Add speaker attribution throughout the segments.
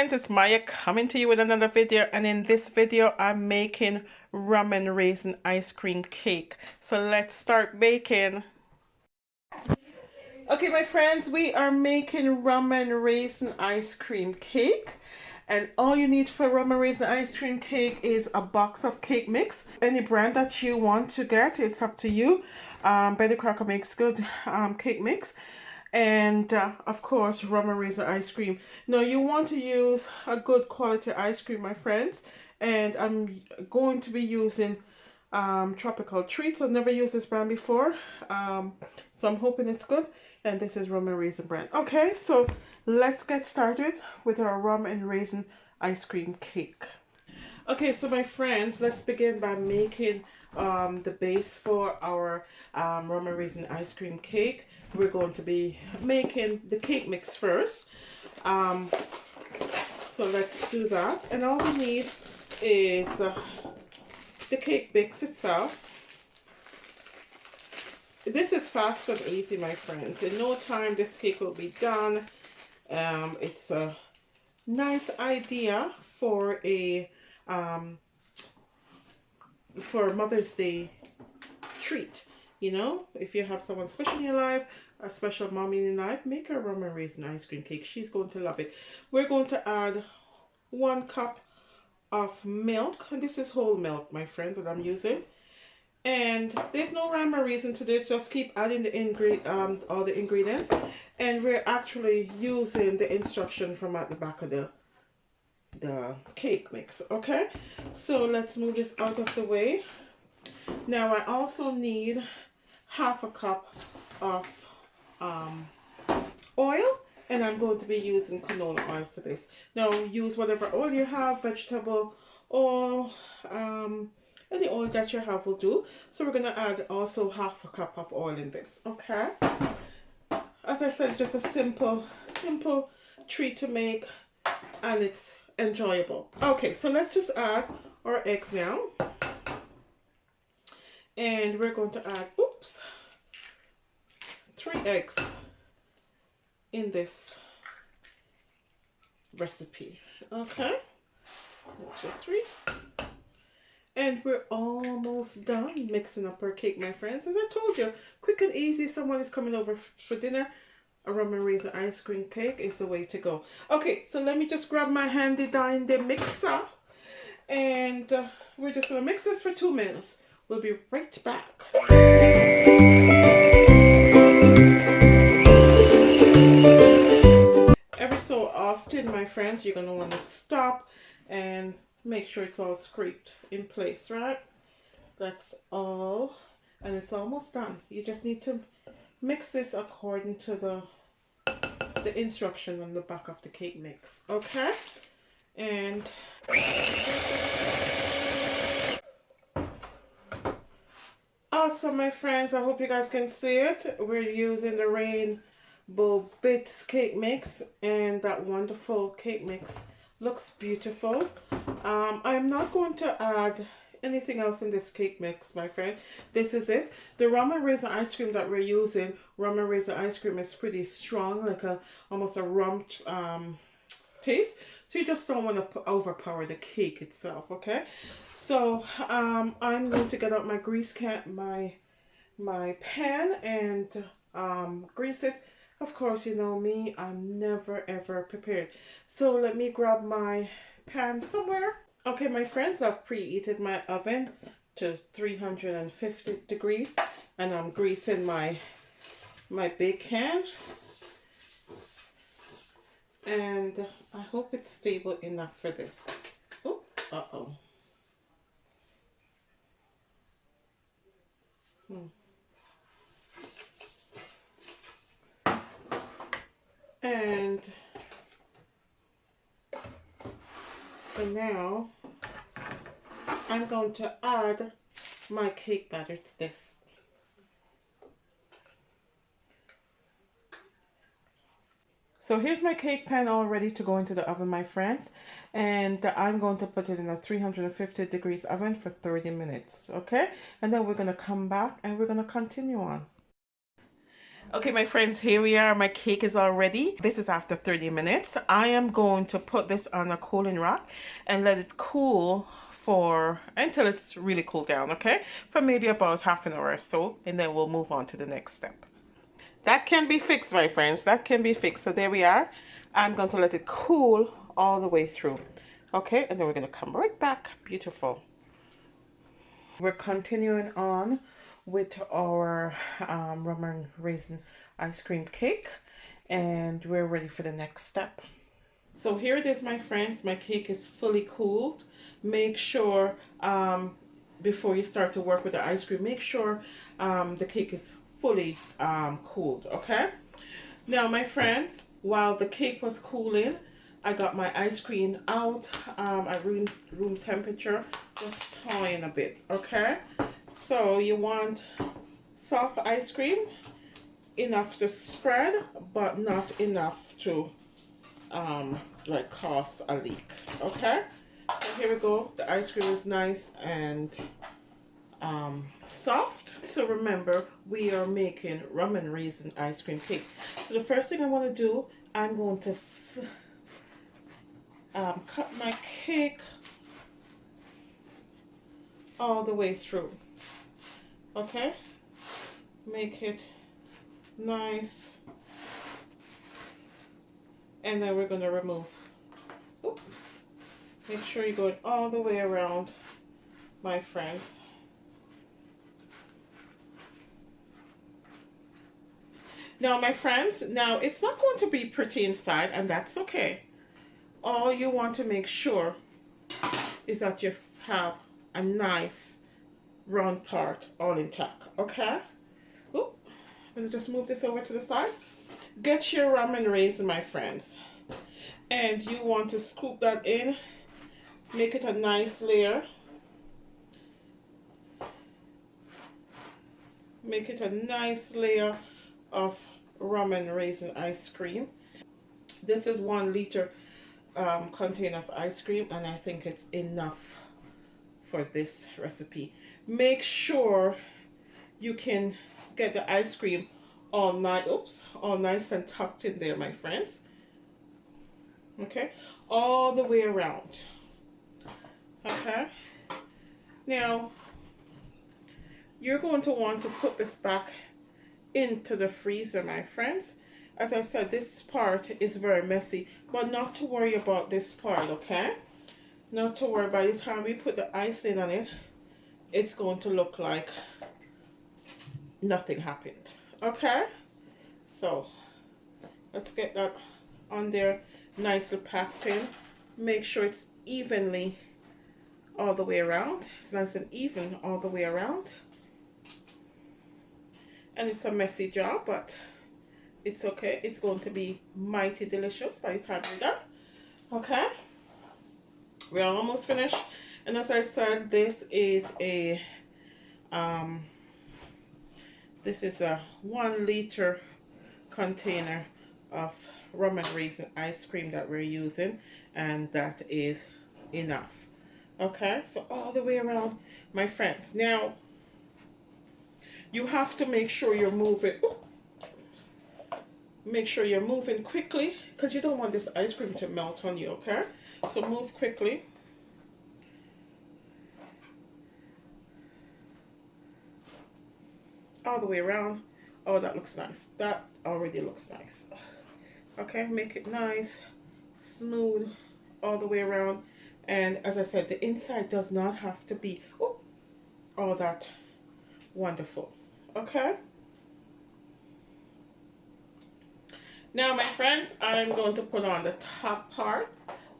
Speaker 1: friends, it's Maya coming to you with another video, and in this video I'm making rum and raisin ice cream cake. So let's start baking. Okay, my friends, we are making rum and raisin ice cream cake. And all you need for rum and raisin ice cream cake is a box of cake mix. Any brand that you want to get, it's up to you. Betty Crocker makes good cake mix. And of course, rum and raisin ice cream. Now you want to use a good quality ice cream, my friends. And I'm going to be using Tropical Treats. I've never used this brand before. So I'm hoping it's good. And this is rum and raisin brand. Okay, so let's get started with our rum and raisin ice cream cake. Okay, so my friends, let's begin by making the base for our rum and raisin ice cream cake. We're going to be making the cake mix first. So let's do that. And all we need is the cake mix itself. This is fast and easy, my friends. In no time, this cake will be done. It's a nice idea for a Mother's Day treat. You know, if you have someone special in your life, a special mommy in your life, make her rum and raisin ice cream cake. She's going to love it. We're going to add 1 cup of milk, and this is whole milk, my friends, that I'm using. And there's no rhyme or reason to this. Just keep adding the all the ingredients. And we're actually using the instruction from at the back of the cake mix. Okay, so let's move this out of the way. Now I also need 1/2 cup of oil, and I'm going to be using canola oil for this. Now use whatever oil you have, vegetable oil, any oil that you have will do. So we're going to add also 1/2 cup of oil in this. Okay, as I said, just a simple treat to make, and it's enjoyable. Okay, so let's just add our eggs now, and we're going to add 3 eggs in this recipe. Okay, 3. And we're almost done mixing up our cake, my friends. As I told you, quick and easy. Someone is coming over for dinner. A rum and raisin ice cream cake is the way to go. Okay, so let me just grab my handy dandy mixer. And we're just going to mix this for 2 minutes. We'll be right back. Every so often, my friends, you're going to want to stop and make sure it's all scraped in place, right? That's all, and it's almost done. You just need to mix this according to the instruction on the back of the cake mix. Okay, and also, my friends, I hope you guys can see it. We're using the Rainbow Bits cake mix, and that wonderful cake mix looks beautiful. I'm not going to add anything else in this cake mix, my friend. This is it. The rum and raisin ice cream that we're using, rum and raisin ice cream, is pretty strong, like almost a rum taste. So you just don't want to overpower the cake itself. Okay, so I'm going to get out my grease can, my pan, and grease it. Of course, you know me, I'm never ever prepared. So let me grab my pan somewhere. Okay, my friends, I've preheated my oven to 350 degrees, and I'm greasing my bake can. And I hope it's stable enough for this. Oh, uh-oh. And so now I'm going to add my cake batter to this. So here's my cake pan all ready to go into the oven, my friends. And I'm going to put it in a 350 degrees oven for 30 minutes, okay? And then we're going to come back and we're going to continue on. Okay, my friends, here we are. My cake is all ready. This is after 30 minutes. I am going to put this on a cooling rack and let it cool for until it's really cooled down, okay? For maybe about half an hour or so, and then we'll move on to the next step. That can be fixed, my friends. That can be fixed. So there we are. I'm going to let it cool all the way through. Okay, and then we're going to come right back. Beautiful. We're continuing on with our rum and raisin ice cream cake, and we're ready for the next step. So here it is, my friends. My cake is fully cooled. Make sure before you start to work with the ice cream, make sure the cake is fully cooled, okay? Now, my friends, while the cake was cooling, I got my ice cream out at room temperature, just thawing a bit, okay? So you want soft ice cream, enough to spread, but not enough to like cause a leak, okay? So here we go. The ice cream is nice and soft. So remember, we are making rum and raisin ice cream cake. So the first thing I want to do, I'm going to cut my cake all the way through, okay? Make it nice, and then we're going to remove. Oop. Make sure you're going all the way around, my friends. Now, my friends, now it's not going to be pretty inside, and that's okay. All you want to make sure is that you have a nice round part all intact, okay? Oop. I'm going to just move this over to the side. Get your rum and raisin, my friends, and you want to scoop that in, make it a nice layer. Make it a nice layer of rum and raisin ice cream. This is 1 liter container of ice cream, and I think it's enough for this recipe. Make sure you can get the ice cream all nice and tucked in there, my friends. Okay, all the way around. Okay, now you're going to want to put this back into the freezer, my friends. As I said, this part is very messy, but not to worry about this part, okay? Not to worry. By the time we put the icing on it, it's going to look like nothing happened, okay? So let's get that on there, nicely packed in. Make sure it's evenly all the way around. It's nice and even all the way around. And it's a messy job, but it's okay. It's going to be mighty delicious by the time we're done. Okay, we're almost finished. And as I said, this is a 1 liter container of rum and raisin ice cream that we're using, and that is enough. Okay, so all the way around, my friends. Now you have to make sure you're moving. Make sure you're moving quickly, because you don't want this ice cream to melt on you, okay? So move quickly. All the way around. Oh, that looks nice. That already looks nice. Okay, make it nice, smooth, all the way around. And as I said, the inside does not have to be all that wonderful. Okay? Now, my friends, I'm going to put on the top part.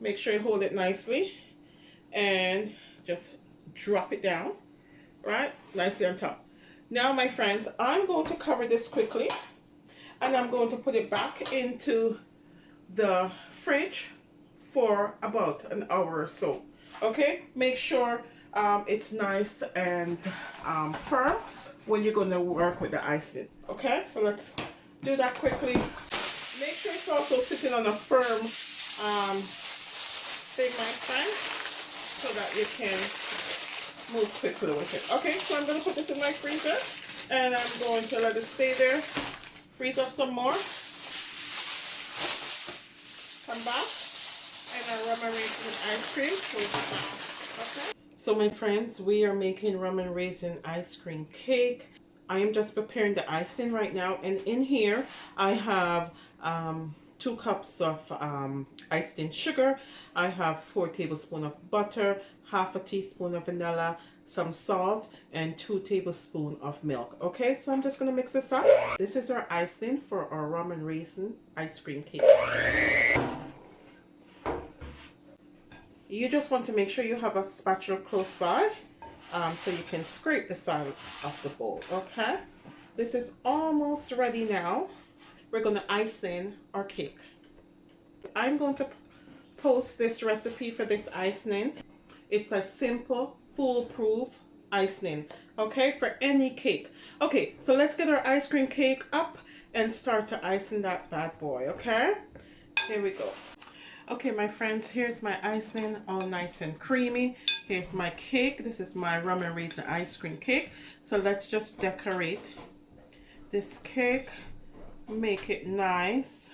Speaker 1: Make sure you hold it nicely and just drop it down, right? Nicely on top. Now, my friends, I'm going to cover this quickly, and I'm going to put it back into the fridge for about an hour or so. Okay? Make sure it's nice and firm when you're going to work with the icing. Okay? So let's do that quickly. Make sure it's also sitting on a firm thing, my friend, so that you can move quickly with it. Okay, so I'm going to put this in my freezer, and I'm going to let it stay there freeze up some more, come back, and our rum and raisin ice cream will be back. Okay. So my friends, we are making rum and raisin ice cream cake. I am just preparing the icing right now, and in here I have 2 cups of iced in sugar. I have 4 tablespoons of butter, half a teaspoon of vanilla, some salt, and 2 tablespoons of milk. Okay, so I'm just gonna mix this up. This is our icing for our rum and raisin ice cream cake. You just want to make sure you have a spatula close by so you can scrape the side of the bowl. Okay, this is almost ready now. We're going to ice in our cake. I'm going to post this recipe for this icing. It's a simple, foolproof icing, okay, for any cake. Okay, so let's get our ice cream cake up and start to icing that bad boy. Okay, here we go. Okay, my friends, here's my icing, all nice and creamy. Here's my cake. This is my rum and raisin ice cream cake. So let's just decorate this cake, make it nice.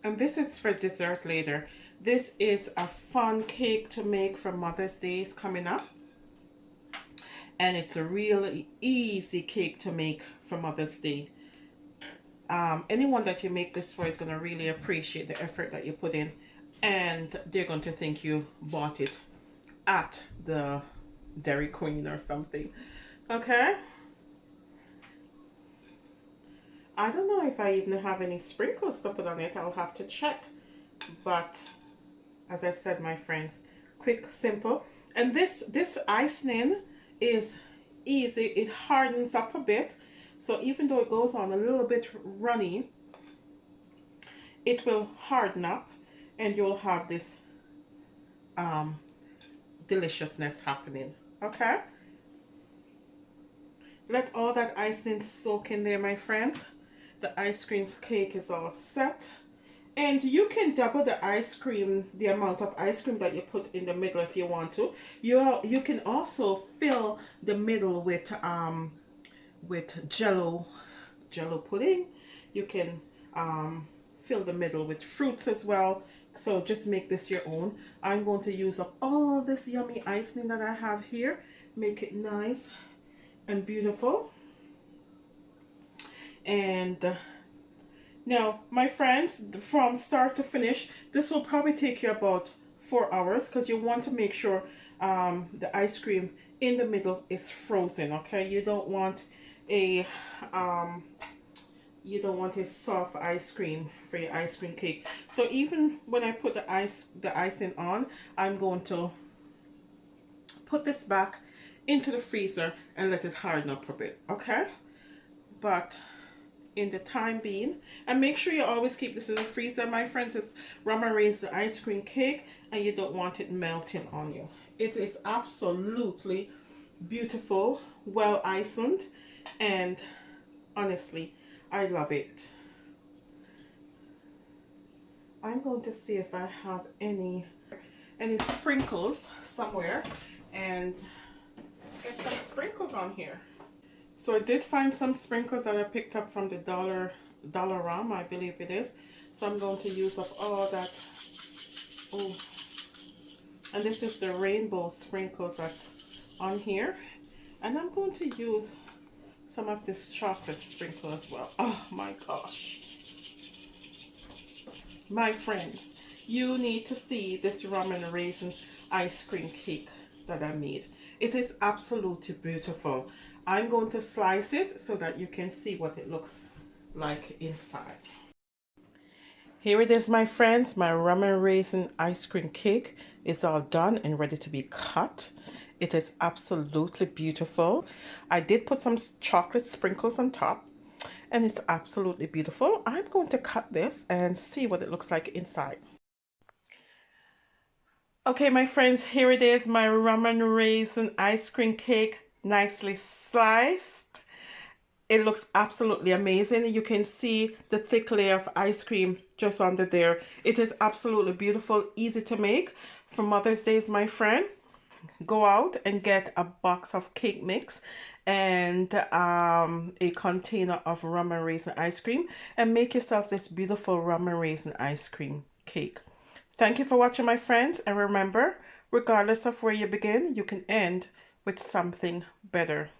Speaker 1: And this is for dessert later. This is a fun cake to make for Mother's Day coming up. And it's a really easy cake to make for Mother's Day. Anyone that you make this for is going to really appreciate the effort that you put in. And they're going to think you bought it at the Dairy Queen or something. Okay. I don't know if I even have any sprinkles to put on it. I'll have to check. But as I said, my friends, quick, simple. And this icing is easy. It hardens up a bit. So even though it goes on a little bit runny, it will harden up. And you'll have this deliciousness happening. Okay, let all that icing soak in there, my friends. The ice cream cake is all set, and you can double the ice cream, the amount of ice cream that you put in the middle if you want to. You can also fill the middle with jello pudding. You can fill the middle with fruits as well. So just make this your own. I'm going to use up all this yummy icing that I have here. Make it nice and beautiful. And now, my friends, from start to finish, this will probably take you about 4 hours because you want to make sure the ice cream in the middle is frozen. Okay, you don't want a soft ice cream for your ice cream cake. So even when I put the icing on, I'm going to put this back into the freezer and let it harden up a bit. Okay, but in the time being, and make sure you always keep this in the freezer, my friends. It's rum and raisin ice cream cake, and you don't want it melting on you. It is absolutely beautiful, well iced, and honestly, I love it. I'm going to see if I have any sprinkles somewhere and get some sprinkles on here. So I did find some sprinkles that I picked up from the Dollarama, I believe it is. So I'm going to use up all that. Oh, and this is the rainbow sprinkles that's on here. And I'm going to use some of this chocolate sprinkle as well. Oh my gosh. My friends, you need to see this rum and raisin ice cream cake that I made. It is absolutely beautiful. I'm going to slice it so that you can see what it looks like inside. Here it is, my friends. My rum and raisin ice cream cake is all done and ready to be cut. It is absolutely beautiful. I did put some chocolate sprinkles on top, and it's absolutely beautiful. I'm going to cut this and see what it looks like inside. Okay, my friends, here it is, my rum and raisin ice cream cake, nicely sliced. It looks absolutely amazing. You can see the thick layer of ice cream just under there. It is absolutely beautiful, easy to make. For Mother's Day, my friend, go out and get a box of cake mix and a container of rum and raisin ice cream, and make yourself this beautiful rum and raisin ice cream cake. Thank you for watching, my friends, and remember, regardless of where you begin, you can end with something better.